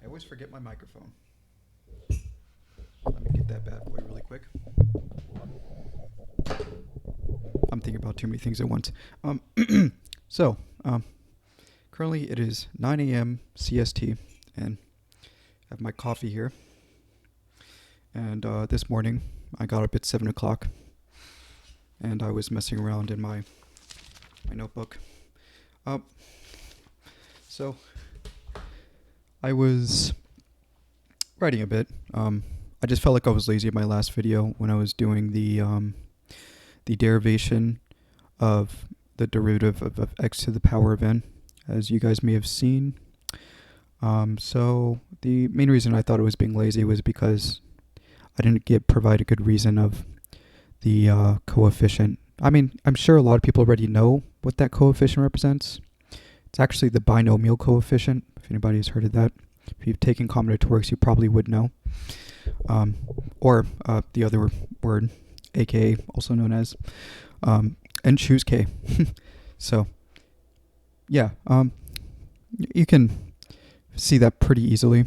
always forget my microphone. Let me get that bad boy really quick. I'm thinking about too many things at once. Um, so, currently it is 9 a.m. CST, and I have my coffee here. And this morning, I got up at 7 o'clock, and I was messing around in my notebook. So, I was writing a bit. I just felt like I was lazy in my last video when I was doing the derivation of the derivative of x to the power of n, as you guys may have seen. So the main reason I thought it was being lazy was because I didn't provide a good reason of the coefficient. I mean, I'm sure a lot of people already know what that coefficient represents. It's actually the binomial coefficient, if anybody has heard of that. If you've taken combinatorics, you probably would know. Or the other word, aka also known as and choose k. So yeah, you can see that pretty easily.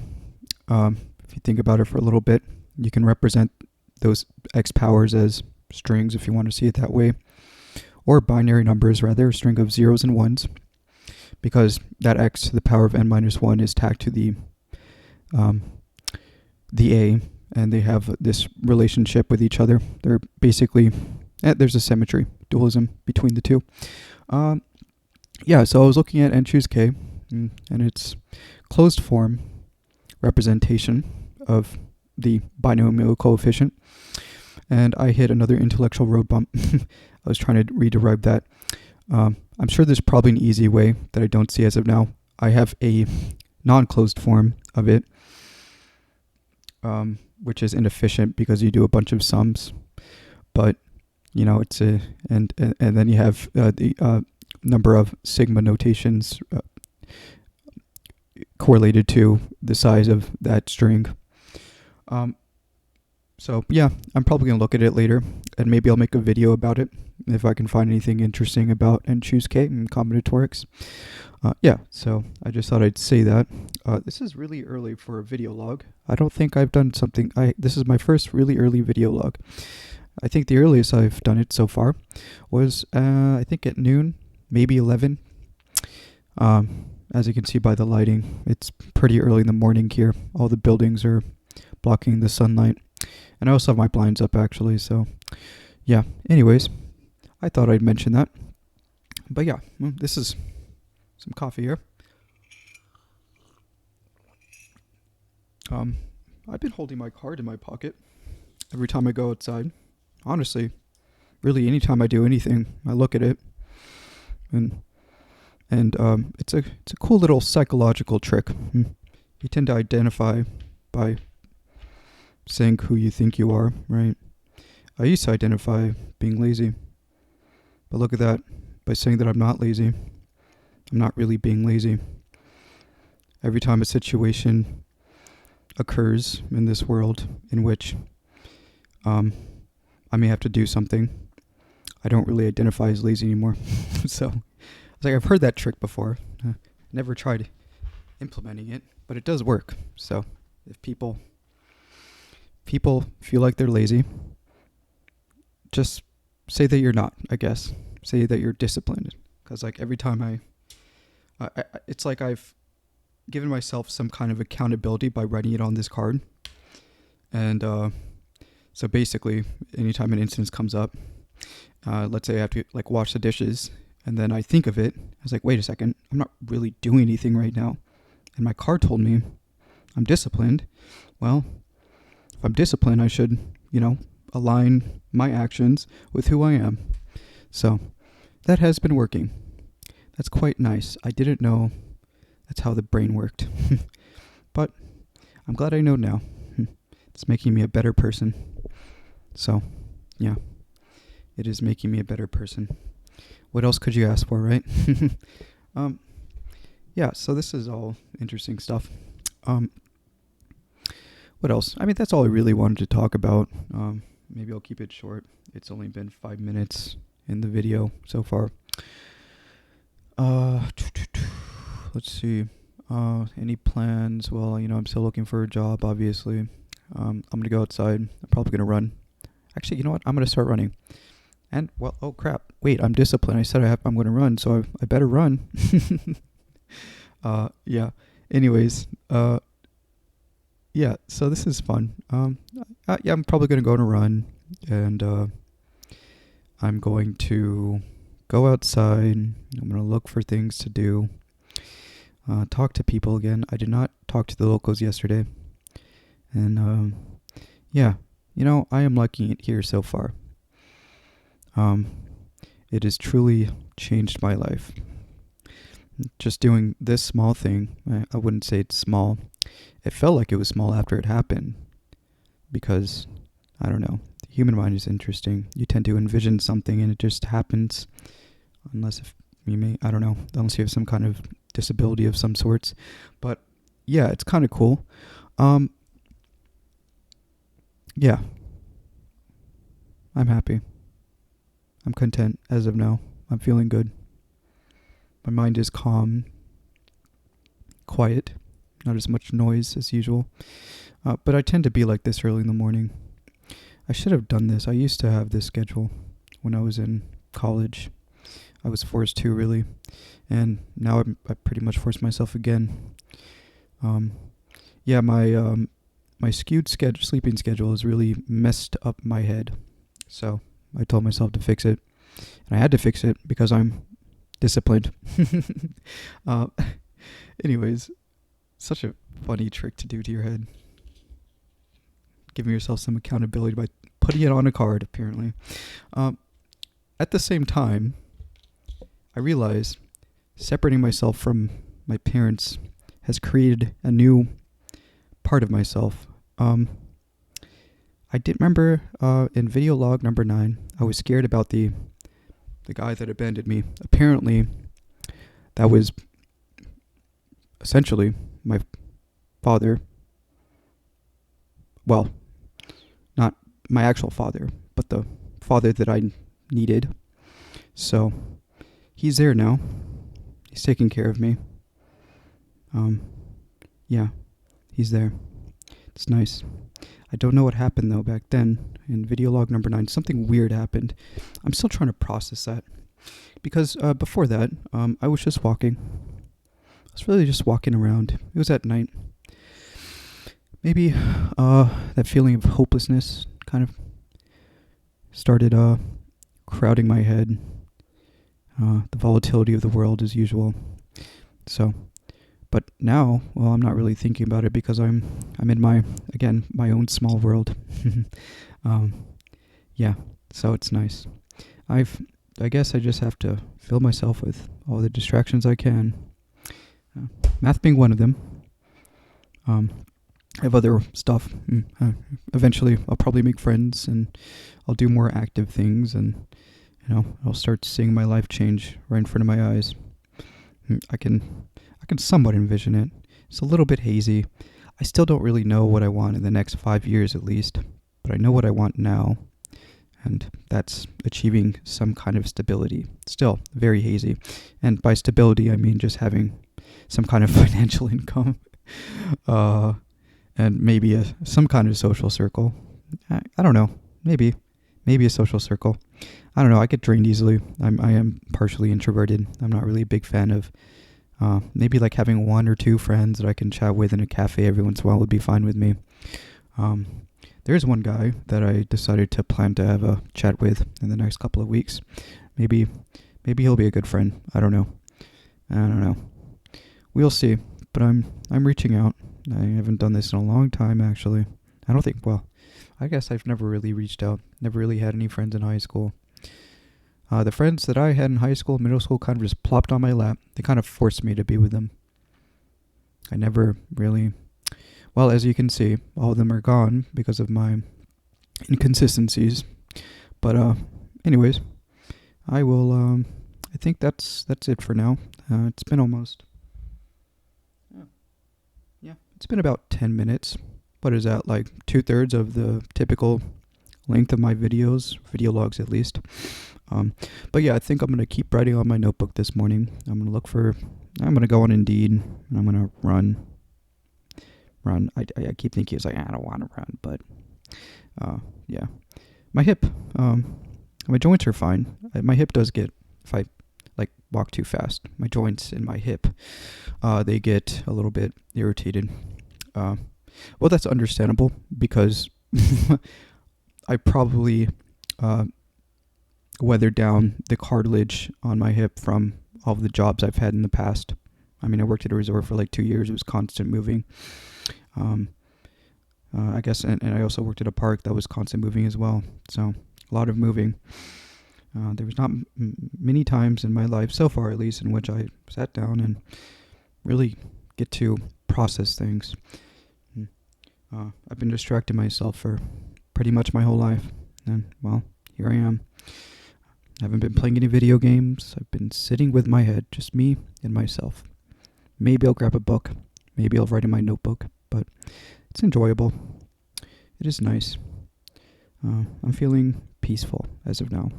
If you think about it for a little bit, you can represent those x powers as strings if you want to see it that way, or binary numbers rather, a string of zeros and ones, because that x to the power of n minus 1 is tagged to the a, and they have this relationship with each other. They're basically, there's a symmetry, dualism between the two. Yeah, so I was looking at n choose k, and its closed form representation of the binomial coefficient, and I hit another intellectual road bump. I was trying to rederive that. I'm sure there's probably an easy way that I don't see as of now. I have a non-closed form of it, which is inefficient because you do a bunch of sums, but you know it's a and then you have the number of sigma notations correlated to the size of that string. So yeah, I'm probably gonna look at it later, and maybe I'll make a video about it if I can find anything interesting about and choose k and combinatorics. Yeah, so I just thought I'd say that. This is really early for a video log. I don't think I've done something. This is my first really early video log. I think the earliest I've done it so far was I think at noon, maybe 11. As you can see by the lighting, it's pretty early in the morning here. All the buildings are blocking the sunlight, and I also have my blinds up actually. So yeah. Anyways, I thought I'd mention that. But yeah, this is some coffee here. I've been holding my card in my pocket every time I go outside. Honestly, really, anytime I do anything, I look at it, and it's a cool little psychological trick. You tend to identify by saying who you think you are, right? I used to identify being lazy, but look at that. By saying that I'm not lazy, I'm not really being lazy. Every time a situation occurs in this world in which I may have to do something, I don't really identify as lazy anymore. So it's like I've heard that trick before. Never tried implementing it, but it does work. So if people feel like they're lazy, just say that you're not, I guess. Say that you're disciplined. Because like every time I it's like I've given myself some kind of accountability by writing it on this card. And so basically, anytime an instance comes up, let's say I have to like wash the dishes, and then I think of it, I was like, wait a second, I'm not really doing anything right now. And my card told me I'm disciplined. Well, if I'm disciplined, I should, align my actions with who I am. So that has been working. That's quite nice. I didn't know that's how the brain worked. But I'm glad I know now. It's making me a better person. So, yeah, it is making me a better person. What else could you ask for, right? Yeah, so this is all interesting stuff. What else? I mean, that's all I really wanted to talk about. Maybe I'll keep it short. It's only been 5 minutes in the video so far. Let's see. Any plans? Well, I'm still looking for a job, obviously. I'm gonna go outside. I'm probably gonna run. Actually, you know what? I'm gonna start running. And well, oh crap! Wait, I'm disciplined. I said I'm gonna run, so I better run. Yeah. Anyways, yeah. So this is fun. Yeah, I'm probably gonna go on a run, and I'm going to go outside. I'm gonna look for things to do. Talk to people again. I did not talk to the locals yesterday, and yeah, I am liking it here so far. Um, it has truly changed my life. Just doing this small thing, I wouldn't say it's small. It felt like it was small after it happened because, I don't know, the human mind is interesting. You tend to envision something and it just happens, unless if you may, I don't know, unless you have some kind of disability of some sorts. But yeah, it's kind of cool. Yeah, I'm happy. I'm content as of now. I'm feeling good. My mind is calm, quiet, not as much noise as usual. But I tend to be like this early in the morning. I should have done this. I used to have this schedule when I was in college. I was forced to, really. And now I pretty much force myself again. Yeah, my skewed sleeping schedule has really messed up my head. So I told myself to fix it. And I had to fix it because I'm disciplined. uh, anyways, such a funny trick to do to your head. Giving yourself some accountability by putting it on a card, apparently. At the same time, I realized separating myself from my parents has created a new part of myself. I did remember in video log number 9, I was scared about the guy that abandoned me. Apparently, that was essentially my father. Well, not my actual father, but the father that I needed. So, he's there now. He's taking care of me. Yeah, he's there. It's nice. I don't know what happened though back then in video log number 9. Something weird happened. I'm still trying to process that. Because before that, I was just walking. I was really just walking around. It was at night. Maybe that feeling of hopelessness kind of started crowding my head. The volatility of the world as usual. So, but now, well, I'm not really thinking about it because I'm in my own small world. Yeah, so it's nice. I guess I just have to fill myself with all the distractions I can. Math being one of them. I have other stuff. Eventually, I'll probably make friends and I'll do more active things, and I'll start seeing my life change right in front of my eyes. I can somewhat envision it. It's a little bit hazy. I still don't really know what I want in the next 5 years at least, but I know what I want now, and that's achieving some kind of stability. Still very hazy. And by stability, I mean just having some kind of financial income, and maybe some kind of social circle. I don't know. Maybe a social circle. I don't know. I get drained easily. I am partially introverted. I'm not really a big fan of maybe like having 1 or 2 friends that I can chat with in a cafe every once in a while would be fine with me. There's one guy that I decided to plan to have a chat with in the next couple of weeks. Maybe he'll be a good friend. I don't know. We'll see. But I'm reaching out. I haven't done this in a long time, actually. I guess I've never really reached out. Never really had any friends in high school. The friends that I had in high school, middle school, kind of just plopped on my lap. They kind of forced me to be with them. I never really... Well, as you can see, all of them are gone because of my inconsistencies. But anyways, I will... I think that's it for now. It's been almost... Yeah, it's been about 10 minutes. What is that, like 2/3 of the typical length of my videos, video logs at least. But yeah, I think I'm going to keep writing on my notebook this morning. I'm going to look for I'm gonna go on Indeed and I'm gonna run. I keep thinking it's like I don't want to run, but yeah, my hip, my joints are fine. My hip does get, if I like walk too fast, my joints in my hip, they get a little bit irritated. Well, that's understandable because I probably weathered down the cartilage on my hip from all of the jobs I've had in the past. I mean, I worked at a resort for like 2 years. It was constant moving. Um, I guess, and I also worked at a park that was constant moving as well. So a lot of moving. There was not many times in my life, so far at least, in which I sat down and really get to process things. I've been distracting myself for pretty much my whole life, and well, here I am. I haven't been playing any video games. I've been sitting with my head, just me and myself. Maybe I'll grab a book. Maybe I'll write in my notebook, but it's enjoyable. It is nice. I'm feeling peaceful as of now.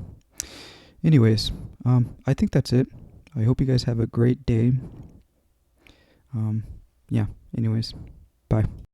Anyways, I think that's it. I hope you guys have a great day. Yeah, anyways, bye.